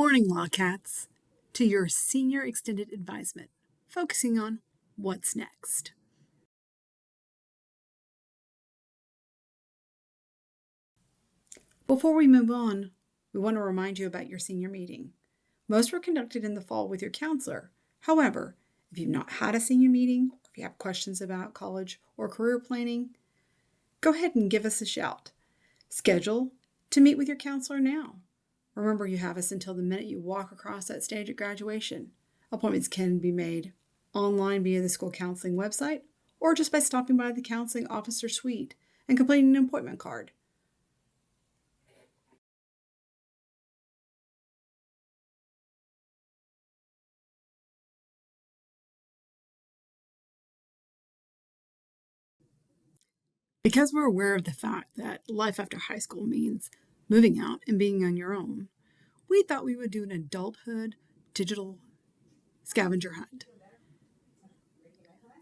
morning, Lawcats, to your senior extended advisement, focusing on what's next. Before we move on, we want to remind you about your senior meeting. Most were conducted in the fall with your counselor. However, if you've not had a senior meeting, or if you have questions about college or career planning, go ahead and give us a shout. Schedule to meet with your counselor now. Remember, you have us until the minute you walk across that stage at graduation. Appointments can be made online via the school counseling website or just by stopping by the counseling officer suite and completing an appointment card. Because we're aware of the fact that life after high school means moving out and being on your own, we thought we would do an adulthood digital scavenger hunt.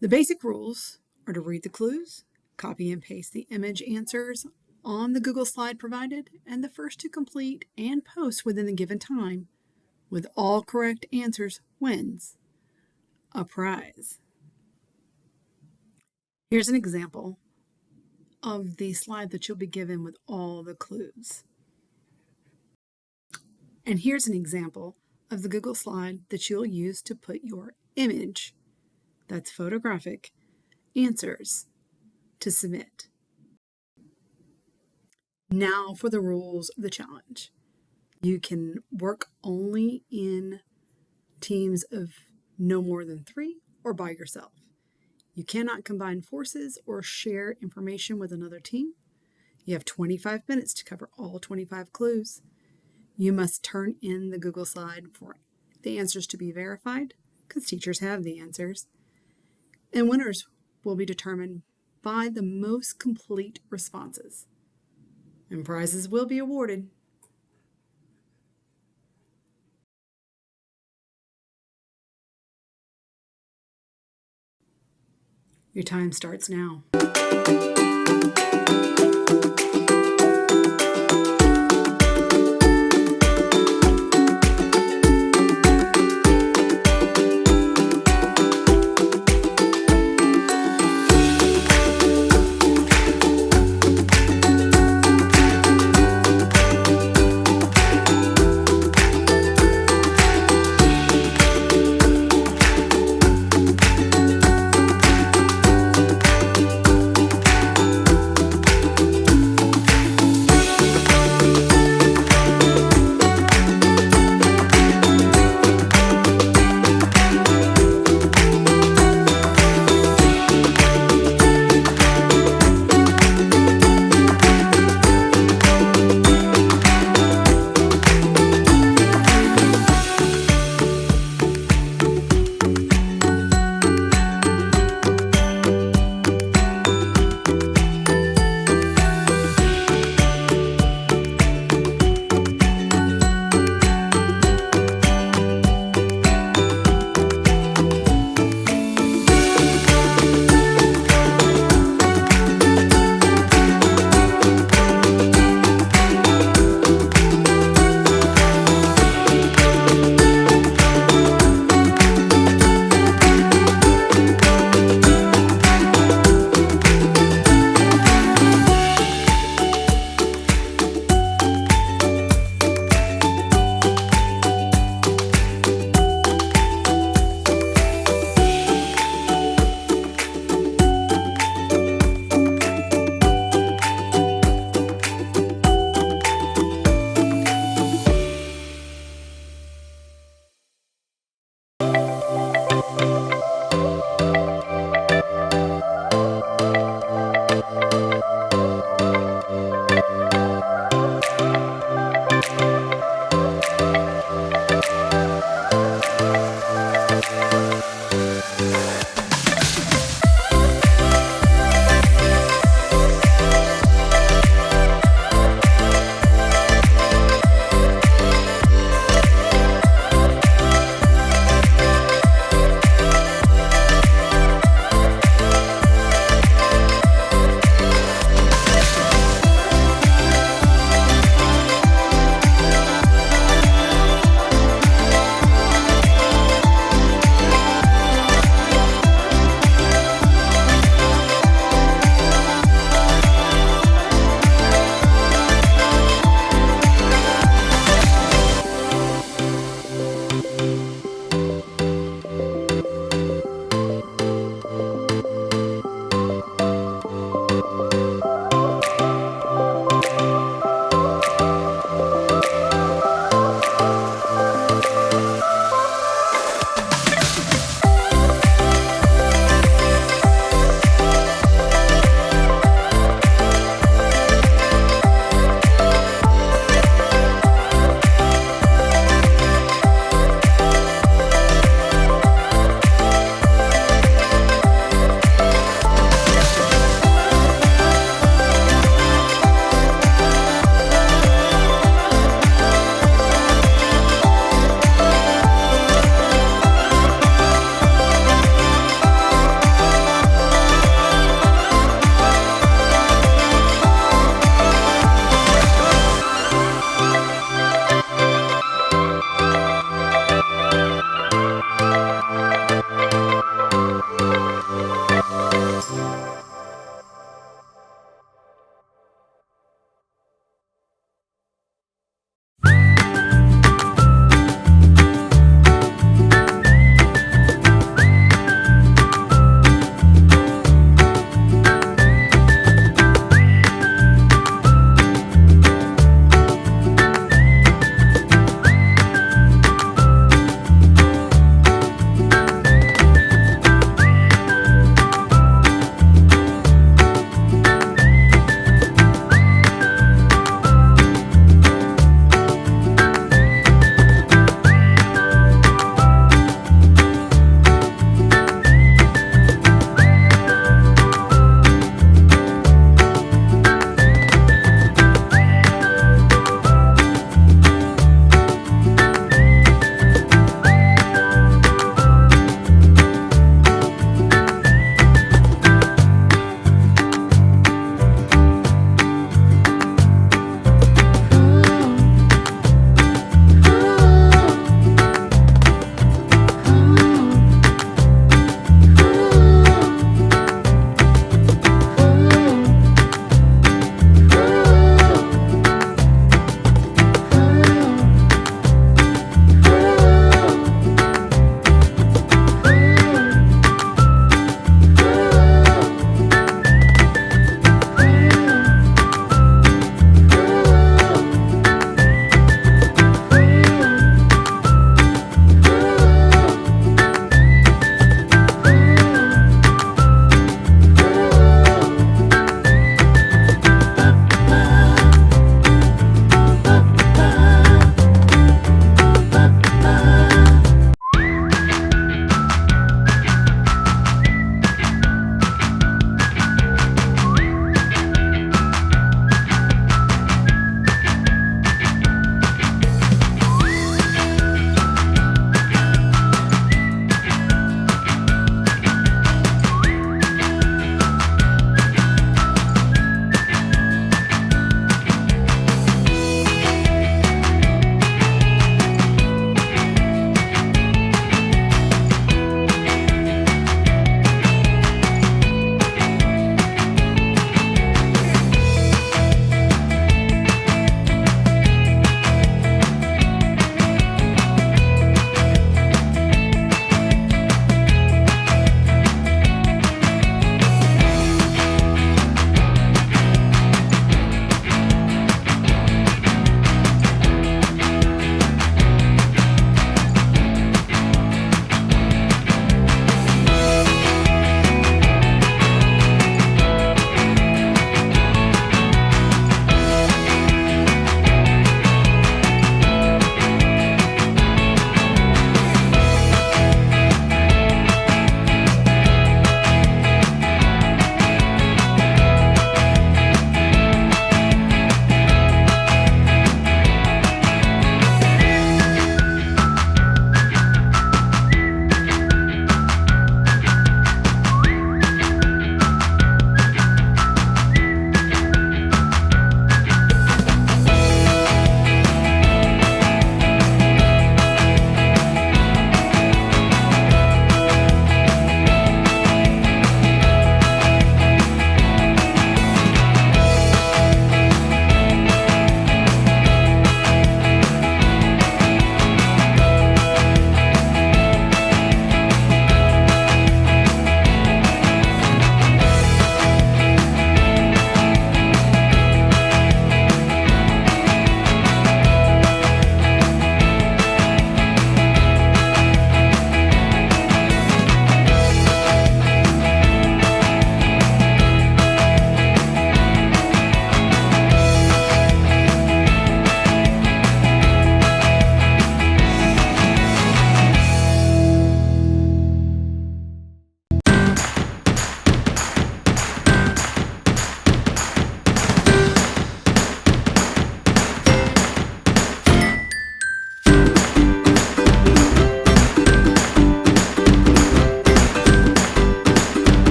The basic rules are to read the clues, copy and paste the image answers on the Google slide provided, and the first to complete and post within the given time with all correct answers wins a prize. Here's an example of the slide that you'll be given with all the clues. And here's an example of the Google slide that you'll use to put your image, that's photographic, answers to submit. Now for the rules of the challenge. You can work only in teams of no more than 3 or by yourself. You cannot combine forces or share information with another team. You have 25 minutes to cover all 25 clues. You must turn in the Google slide for the answers to be verified, because teachers have the answers. And winners will be determined by the most complete responses. And prizes will be awarded. Your time starts now.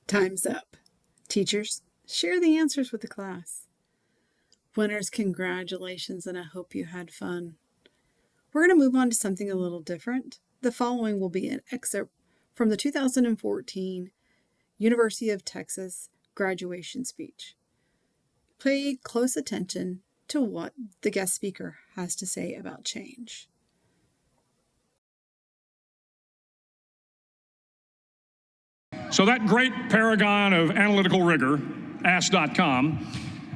Time's up. Teachers, share the answers with the class. Winners, congratulations, and I hope you had fun. We're going to move on to something a little different. The following will be an excerpt from the 2014 University of Texas graduation speech. Pay close attention to what the guest speaker has to say about change. So that great paragon of analytical rigor, Ask.com,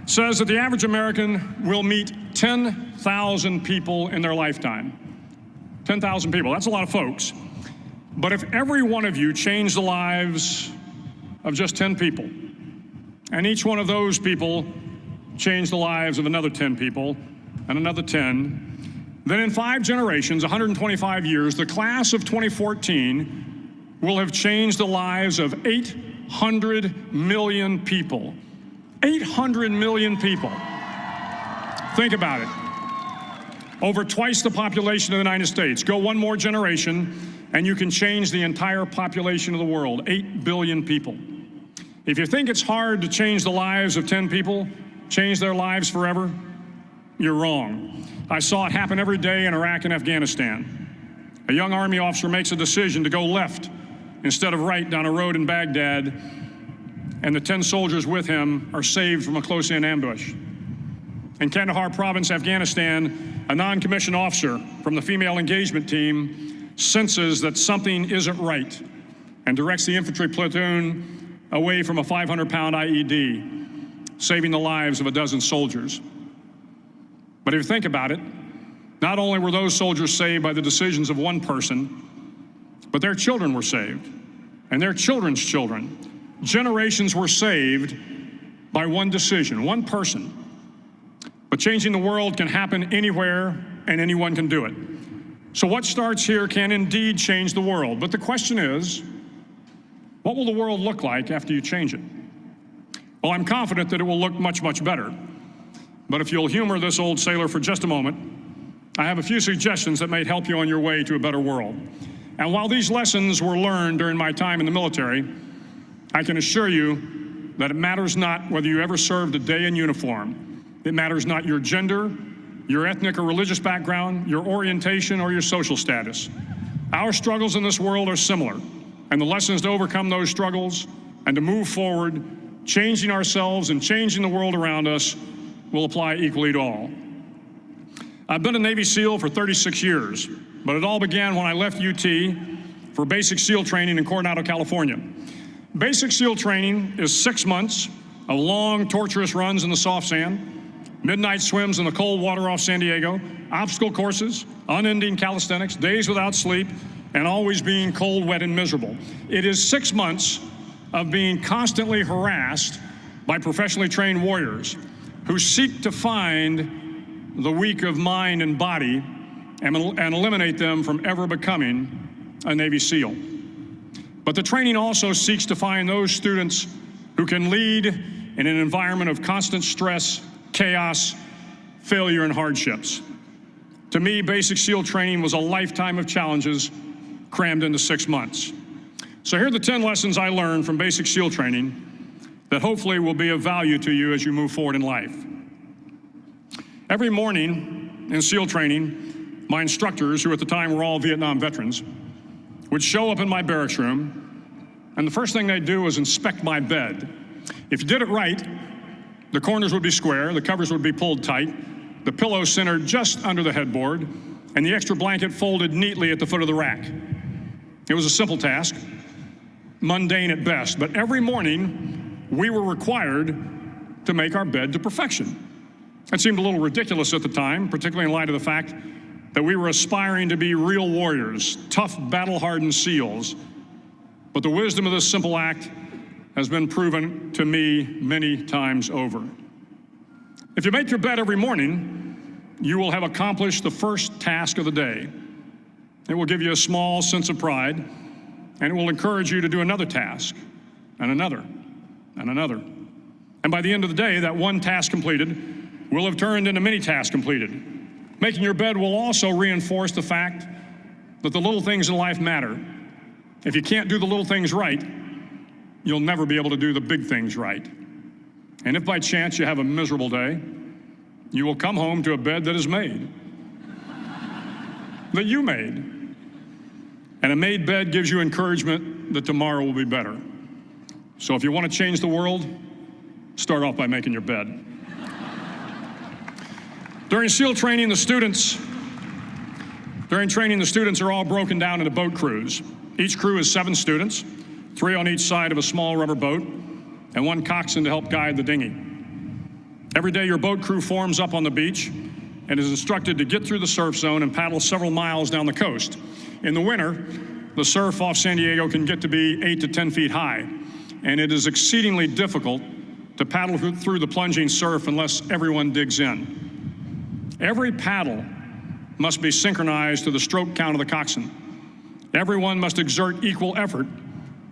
says that the average American will meet 10,000 people in their lifetime. 10,000 people, that's a lot of folks. But if every one of you changed the lives of just 10 people, and each one of those people changed the lives of another 10 people, and another 10, then in 5 generations, 125 years, the class of 2014 will have changed the lives of 800 million people. 800 million people. Think about it. Over twice the population of the United States. Go one more generation, and you can change the entire population of the world, 8 billion people. If you think it's hard to change the lives of 10 people, change their lives forever, you're wrong. I saw it happen every day in Iraq and Afghanistan. A young Army officer makes a decision to go left instead of right down a road in Baghdad, and the 10 soldiers with him are saved from a close-in ambush. In Kandahar province, Afghanistan, a non-commissioned officer from the female engagement team senses that something isn't right and directs the infantry platoon away from a 500-pound IED, saving the lives of a dozen soldiers. But if you think about it, not only were those soldiers saved by the decisions of one person, but their children were saved, and their children's children. Generations were saved by one decision, one person. But changing the world can happen anywhere, and anyone can do it. So what starts here can indeed change the world. But the question is, what will the world look like after you change it? Well, I'm confident that it will look much, much better. But if you'll humor this old sailor for just a moment, I have a few suggestions that may help you on your way to a better world. And while these lessons were learned during my time in the military, I can assure you that it matters not whether you ever served a day in uniform. It matters not your gender, your ethnic or religious background, your orientation, or your social status. Our struggles in this world are similar, and the lessons to overcome those struggles and to move forward, changing ourselves and changing the world around us, will apply equally to all. I've been a Navy SEAL for 36 years, but it all began when I left UT for basic SEAL training in Coronado, California. Basic SEAL training is 6 months of long, torturous runs in the soft sand, midnight swims in the cold water off San Diego, obstacle courses, unending calisthenics, days without sleep, and always being cold, wet, and miserable. It is 6 months of being constantly harassed by professionally trained warriors who seek to find the weak of mind and body and eliminate them from ever becoming a Navy SEAL. But the training also seeks to find those students who can lead in an environment of constant stress, chaos, failure, and hardships. To me, basic SEAL training was a lifetime of challenges crammed into 6 months. So here are the 10 lessons I learned from basic SEAL training that hopefully will be of value to you as you move forward in life. Every morning in SEAL training, my instructors, who at the time were all Vietnam veterans, would show up in my barracks room, and the first thing they'd do was inspect my bed. If you did it right, the corners would be square, the covers would be pulled tight, the pillow centered just under the headboard, and the extra blanket folded neatly at the foot of the rack. It was a simple task, mundane at best, but every morning we were required to make our bed to perfection. It seemed a little ridiculous at the time, particularly in light of the fact that we were aspiring to be real warriors, tough, battle-hardened SEALs. But the wisdom of this simple act has been proven to me many times over. If you make your bed every morning, you will have accomplished the first task of the day. It will give you a small sense of pride, and it will encourage you to do another task, and another, and another. And by the end of the day, that one task completed will have turned into many tasks completed. Making your bed will also reinforce the fact that the little things in life matter. If you can't do the little things right, you'll never be able to do the big things right. And if by chance you have a miserable day, you will come home to a bed that is made, that you made. And a made bed gives you encouragement that tomorrow will be better. So if you want to change the world, start off by making your bed. During SEAL training, the students are all broken down into boat crews. Each crew is 7 students, 3 on each side of a small rubber boat, and 1 coxswain to help guide the dinghy. Every day, your boat crew forms up on the beach and is instructed to get through the surf zone and paddle several miles down the coast. In the winter, the surf off San Diego can get to be 8 to 10 feet high, and it is exceedingly difficult to paddle through the plunging surf unless everyone digs in. Every paddle must be synchronized to the stroke count of the coxswain. Everyone must exert equal effort,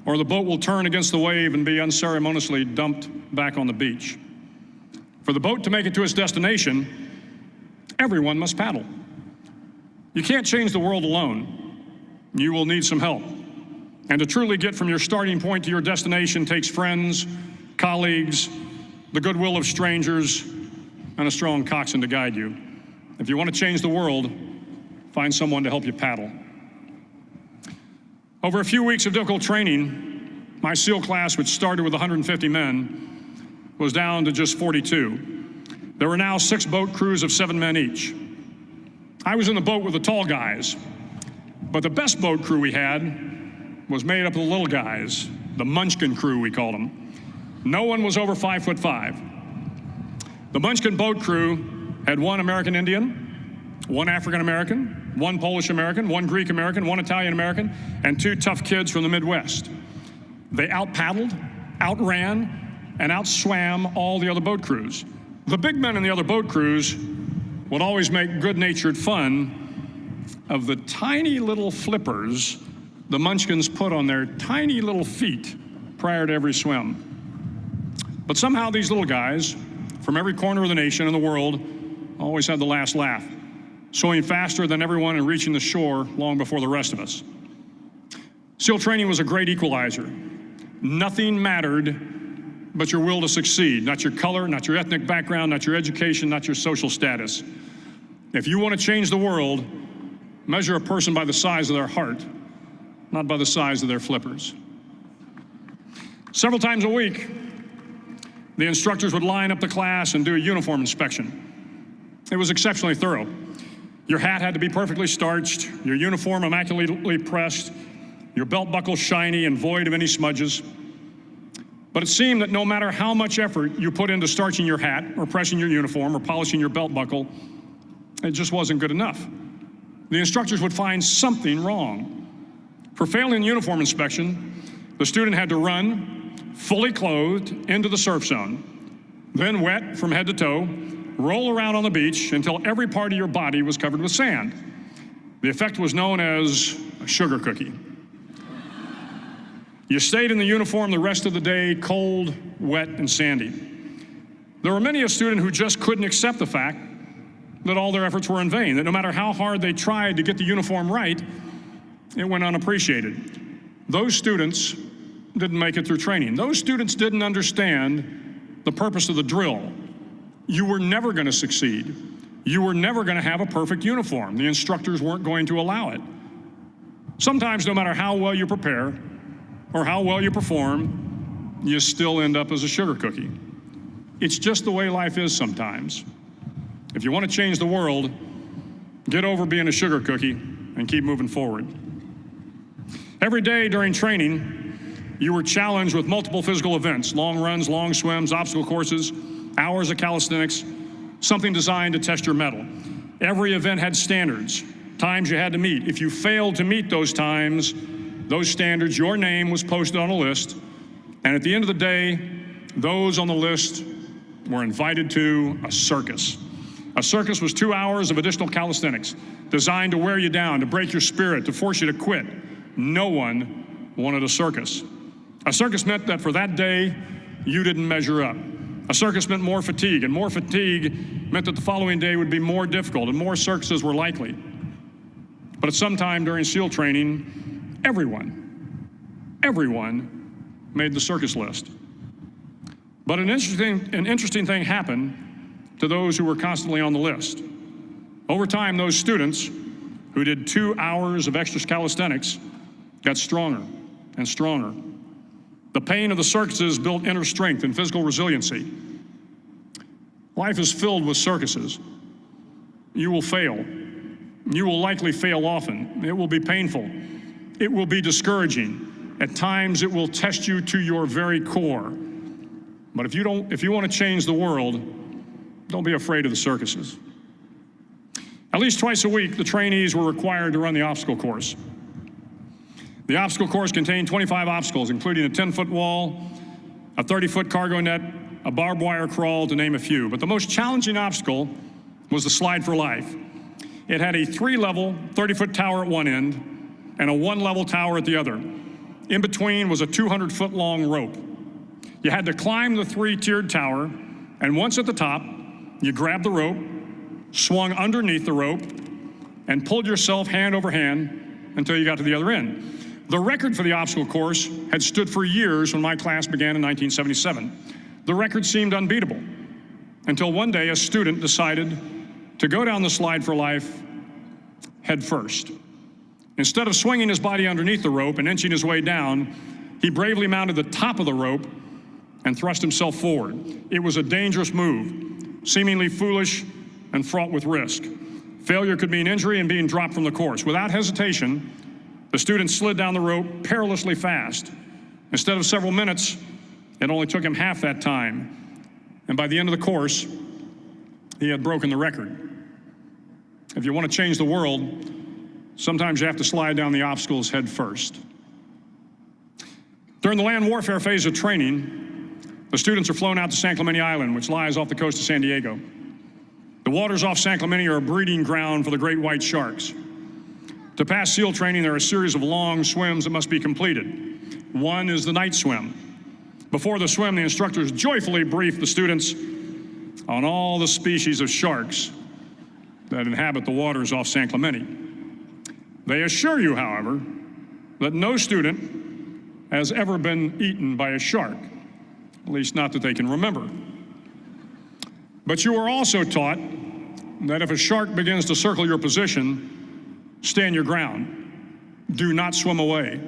or the boat will turn against the wave and be unceremoniously dumped back on the beach. For the boat to make it to its destination, everyone must paddle. You can't change the world alone. You will need some help. And to truly get from your starting point to your destination takes friends, colleagues, the goodwill of strangers, and a strong coxswain to guide you. If you want to change the world, find someone to help you paddle. Over a few weeks of difficult training, my SEAL class, which started with 150 men, was down to just 42. There were now 6 boat crews of 7 men each. I was in the boat with the tall guys, but the best boat crew we had was made up of the little guys, the Munchkin crew, we called them. No one was over 5'5". The Munchkin boat crew had 1 American Indian, 1 African American, 1 Polish American, 1 Greek American, 1 Italian American, and 2 tough kids from the Midwest. They out-paddled, outran, and outswam all the other boat crews. The big men in the other boat crews would always make good-natured fun of the tiny little flippers the Munchkins put on their tiny little feet prior to every swim. But somehow these little guys from every corner of the nation and the world always had the last laugh, swimming faster than everyone and reaching the shore long before the rest of us. SEAL training was a great equalizer. Nothing mattered but your will to succeed, not your color, not your ethnic background, not your education, not your social status. If you want to change the world, measure a person by the size of their heart, not by the size of their flippers. Several times a week, the instructors would line up the class and do a uniform inspection. It was exceptionally thorough. Your hat had to be perfectly starched, your uniform immaculately pressed, your belt buckle shiny and void of any smudges. But it seemed that no matter how much effort you put into starching your hat or pressing your uniform or polishing your belt buckle, it just wasn't good enough. The instructors would find something wrong. For failing the uniform inspection, the student had to run, fully clothed, into the surf zone, then wet from head to toe, roll around on the beach until every part of your body was covered with sand. The effect was known as a sugar cookie. You stayed in the uniform the rest of the day, cold, wet, and sandy. There were many a student who just couldn't accept the fact that all their efforts were in vain, that no matter how hard they tried to get the uniform right, it went unappreciated. Those students didn't make it through training. Those students didn't understand the purpose of the drill. You were never going to succeed. You were never going to have a perfect uniform. The instructors weren't going to allow it. Sometimes, no matter how well you prepare or how well you perform, you still end up as a sugar cookie. It's just the way life is sometimes. If you want to change the world, get over being a sugar cookie and keep moving forward. Every day during training, you were challenged with multiple physical events: long runs, long swims, obstacle courses, hours of calisthenics, something designed to test your mettle. Every event had standards, times you had to meet. If you failed to meet those times, those standards, your name was posted on a list, and at the end of the day, those on the list were invited to a circus. A circus was 2 hours of additional calisthenics, designed to wear you down, to break your spirit, to force you to quit. No one wanted a circus. A circus meant that for that day, you didn't measure up. A circus meant more fatigue, and more fatigue meant that the following day would be more difficult, and more circuses were likely. But at some time during SEAL training, everyone made the circus list. But an interesting thing happened to those who were constantly on the list. Over time, those students who did 2 hours of extra calisthenics got stronger and stronger. The pain of the circuses built inner strength and physical resiliency. Life is filled with circuses. You will fail. You will likely fail often. It will be painful. It will be discouraging. At times, it will test you to your very core. But if you want to change the world, don't be afraid of the circuses. At least twice a week, the trainees were required to run the obstacle course. The obstacle course contained 25 obstacles, including a 10-foot wall, a 30-foot cargo net, a barbed wire crawl, to name a few. But the most challenging obstacle was the slide for life. It had a 3-level, 30-foot tower at one end and a 1-level tower at the other. In between was a 200-foot-long rope. You had to climb the 3-tiered tower, and once at the top, you grabbed the rope, swung underneath the rope, and pulled yourself hand over hand until you got to the other end. The record for the obstacle course had stood for years when my class began in 1977. The record seemed unbeatable until one day a student decided to go down the slide for life head first. Instead of swinging his body underneath the rope and inching his way down, he bravely mounted the top of the rope and thrust himself forward. It was a dangerous move, seemingly foolish and fraught with risk. Failure could mean injury and being dropped from the course. Without hesitation, the student slid down the rope perilously fast. Instead of several minutes, it only took him half that time. And by the end of the course, he had broken the record. If you want to change the world, sometimes you have to slide down the obstacles head first. During the land warfare phase of training, the students are flown out to San Clemente Island, which lies off the coast of San Diego. The waters off San Clemente are a breeding ground for the great white sharks. To pass SEAL training, there are a series of long swims that must be completed. One is the night swim. Before the swim, the instructors joyfully brief the students on all the species of sharks that inhabit the waters off San Clemente. They assure you, however, that no student has ever been eaten by a shark, at least not that they can remember. But you are also taught that if a shark begins to circle your position, stand your ground. Do not swim away.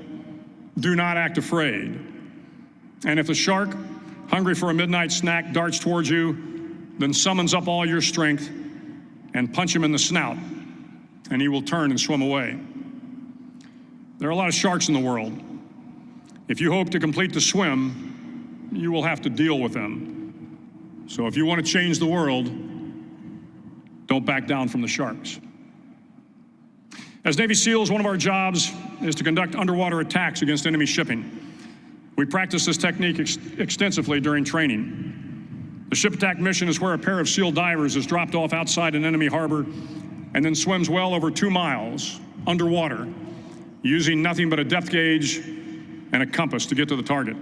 Do not act afraid. And if the shark, hungry for a midnight snack, darts towards you, then summons up all your strength and punch him in the snout, and he will turn and swim away. There are a lot of sharks in the world. If you hope to complete the swim, you will have to deal with them. So if you want to change the world, don't back down from the sharks. As Navy SEALs, one of our jobs is to conduct underwater attacks against enemy shipping. We practice this technique extensively during training. The ship attack mission is where a pair of SEAL divers is dropped off outside an enemy harbor and then swims well over 2 miles underwater, using nothing but a depth gauge and a compass to get to the target.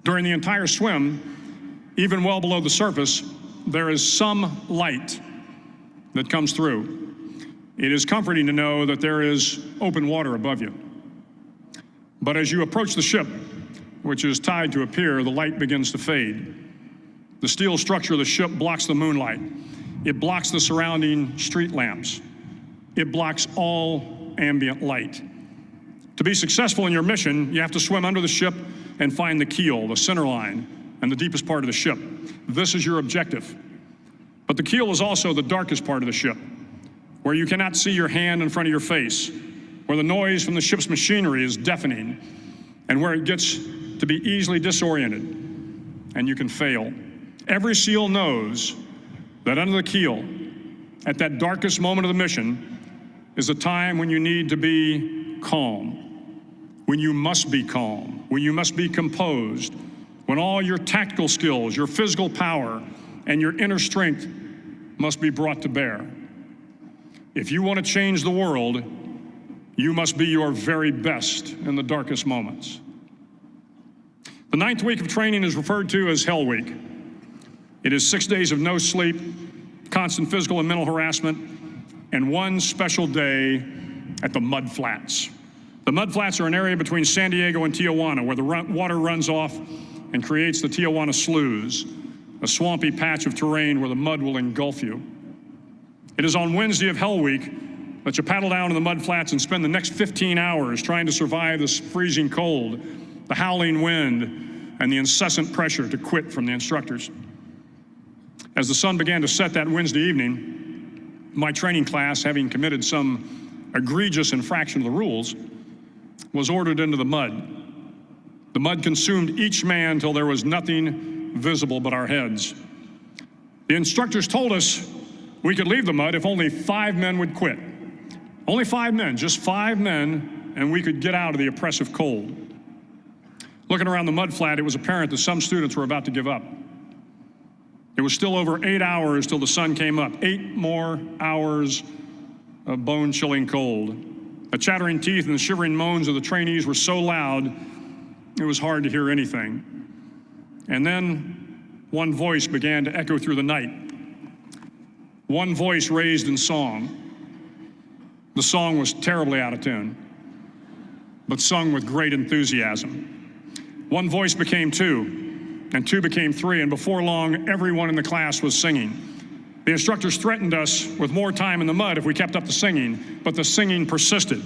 During the entire swim, even well below the surface, there is some light that comes through. It is comforting to know that there is open water above you. But as you approach the ship, which is tied to a pier, the light begins to fade. The steel structure of the ship blocks the moonlight. It blocks the surrounding street lamps. It blocks all ambient light. To be successful in your mission, you have to swim under the ship and find the keel, the center line, and the deepest part of the ship. This is your objective. But the keel is also the darkest part of the ship, where you cannot see your hand in front of your face, where the noise from the ship's machinery is deafening, and where it gets to be easily disoriented, and you can fail. Every SEAL knows that under the keel, at that darkest moment of the mission, is a time when you need to be calm, when you must be calm, when you must be composed, when all your tactical skills, your physical power, and your inner strength must be brought to bear. If you want to change the world, you must be your very best in the darkest moments. The 9th week of training is referred to as Hell Week. It is 6 days of no sleep, constant physical and mental harassment, and one special day at the mud flats. The mudflats are an area between San Diego and Tijuana where the water runs off and creates the Tijuana Sloughs, a swampy patch of terrain where the mud will engulf you. It is on Wednesday of Hell Week that you paddle down to the mudflats and spend the next 15 hours trying to survive this freezing cold, the howling wind, and the incessant pressure to quit from the instructors. As the sun began to set that Wednesday evening, my training class, having committed some egregious infraction of the rules, was ordered into the mud. The mud consumed each man till there was nothing visible but our heads. The instructors told us we could leave the mud if only 5 men would quit. Only 5 men, just 5 men, and we could get out of the oppressive cold. Looking around the mud flat, it was apparent that some students were about to give up. It was still over 8 hours till the sun came up. 8 more hours of bone-chilling cold. The chattering teeth and the shivering moans of the trainees were so loud, it was hard to hear anything. And then one voice began to echo through the night. One voice raised in song. The song was terribly out of tune, but sung with great enthusiasm. One voice became 2, and 2 became 3, and before long, everyone in the class was singing. The instructors threatened us with more time in the mud if we kept up the singing, but the singing persisted.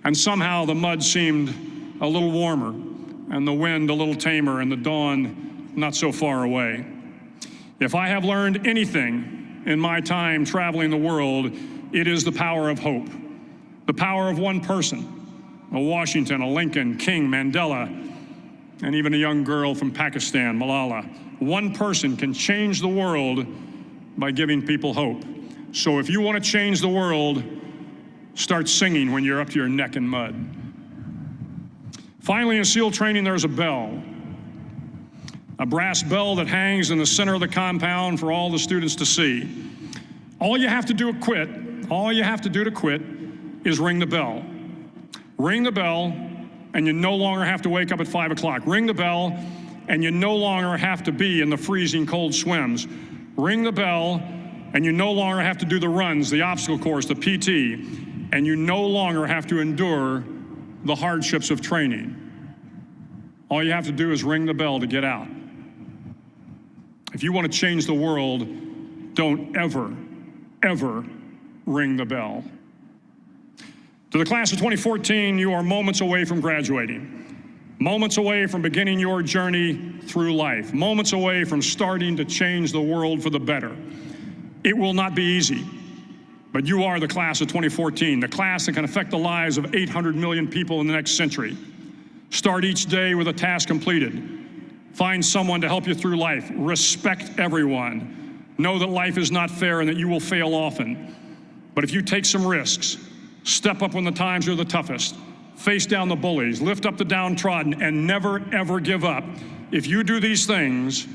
And somehow the mud seemed a little warmer, and the wind a little tamer, and the dawn not so far away. If I have learned anything in my time traveling the world, it is the power of hope. The power of one person, a Washington, a Lincoln, King, Mandela, and even a young girl from Pakistan, Malala. One person can change the world by giving people hope. So if you want to change the world, start singing when you're up to your neck in mud. Finally, in SEAL training, there's a bell. A brass bell that hangs in the center of the compound for all the students to see. All you have to do to quit is ring the bell. Ring the bell, and you no longer have to wake up at 5 o'clock. Ring the bell, and you no longer have to be in the freezing cold swims. Ring the bell, and you no longer have to do the runs, the obstacle course, the PT, and you no longer have to endure the hardships of training. All you have to do is ring the bell to get out. If you want to change the world, don't ever, ever ring the bell. To the class of 2014, you are moments away from graduating. Moments away from beginning your journey through life. Moments away from starting to change the world for the better. It will not be easy, but you are the class of 2014, the class that can affect the lives of 800 million people in the next century. Start each day with a task completed. Find someone to help you through life. Respect everyone. Know that life is not fair and that you will fail often. But if you take some risks, step up when the times are the toughest, face down the bullies, lift up the downtrodden, and never, ever give up. If you do these things,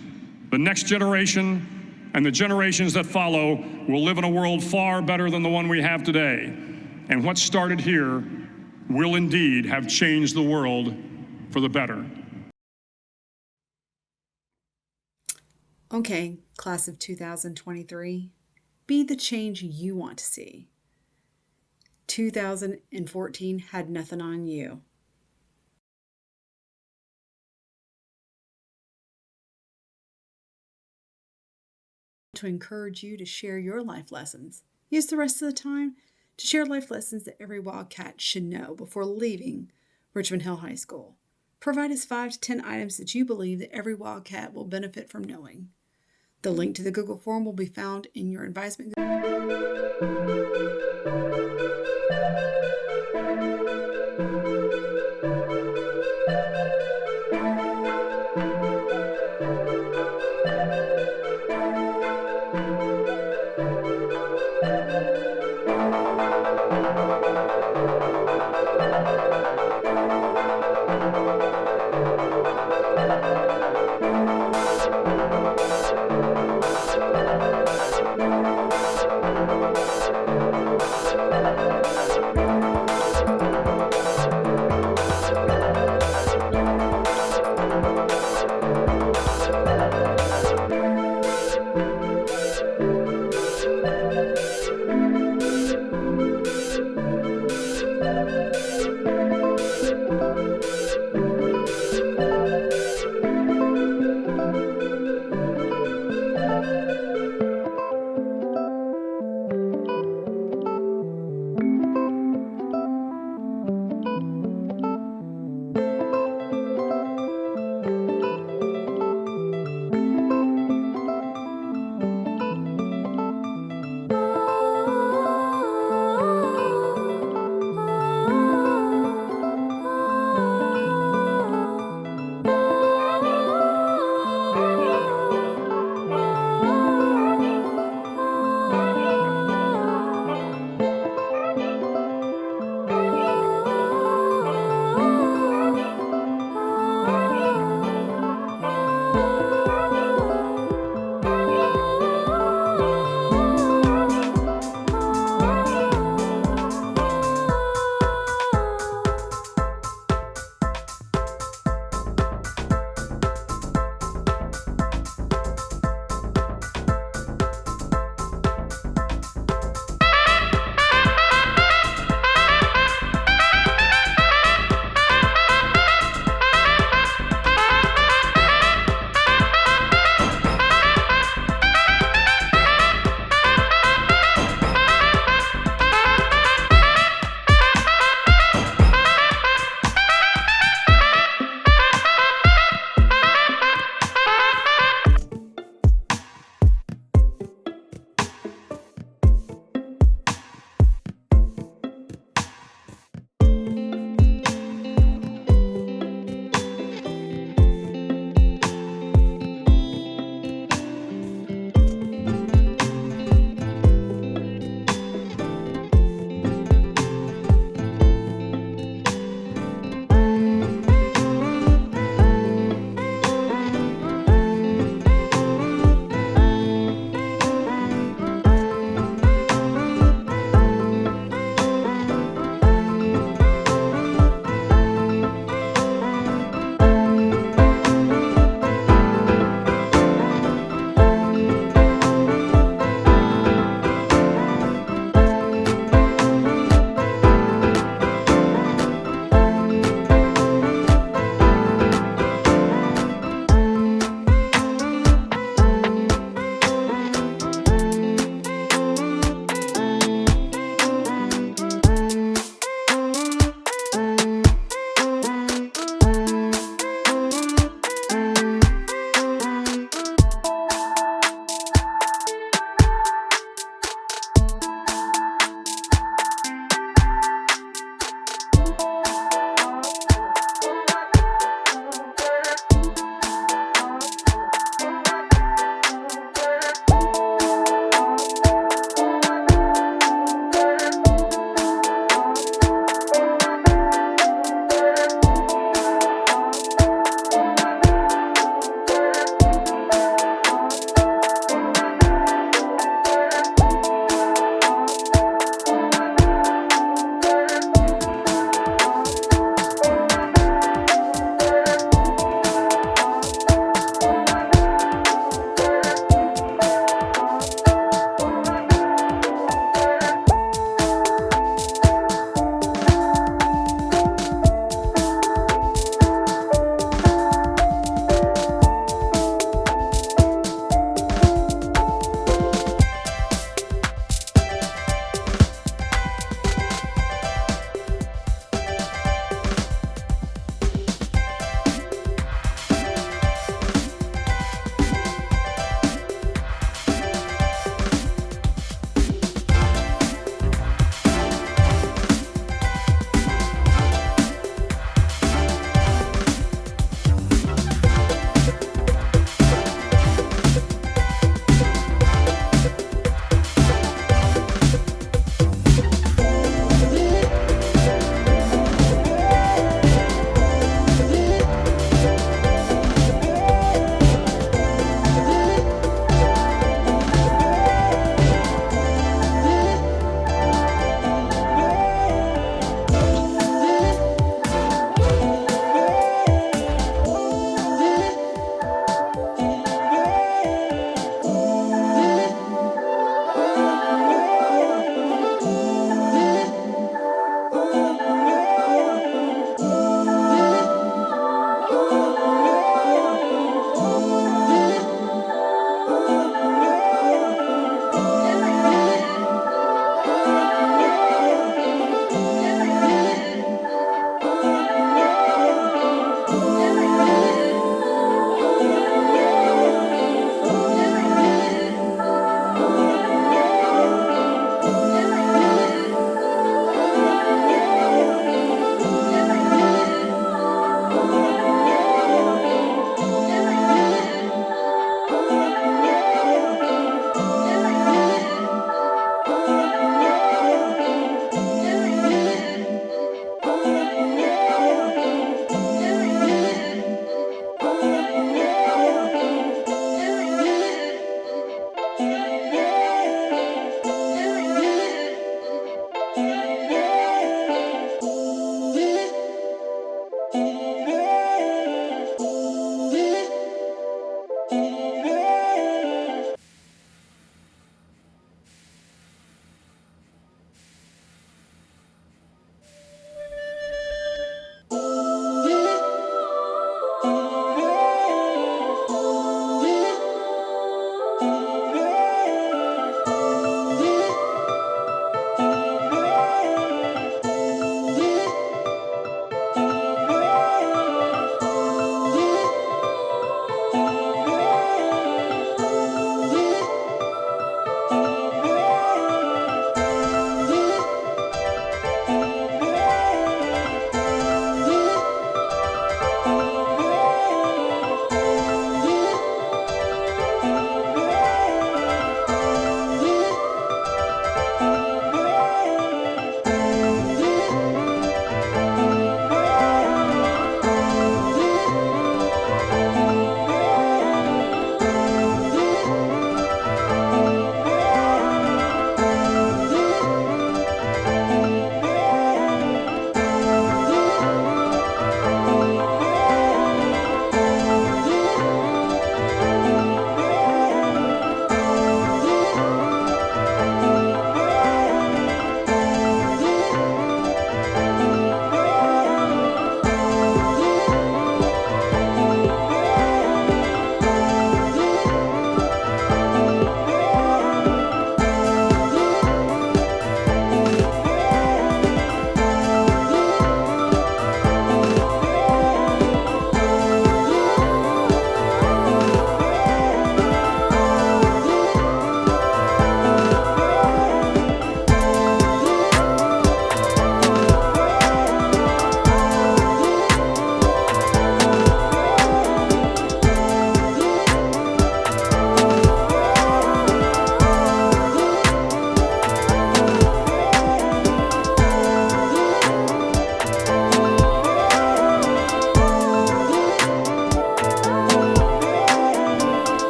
the next generation and the generations that follow will live in a world far better than the one we have today. And what started here will indeed have changed the world for the better. Okay, class of 2023, be the change you want to see. 2014 had nothing on you. To encourage you to share your life lessons. Use the rest of the time to share life lessons that every Wildcat should know before leaving Richmond Hill High School. Provide us 5 to 10 items that you believe that every Wildcat will benefit from knowing. The link to the Google form will be found in your advisement.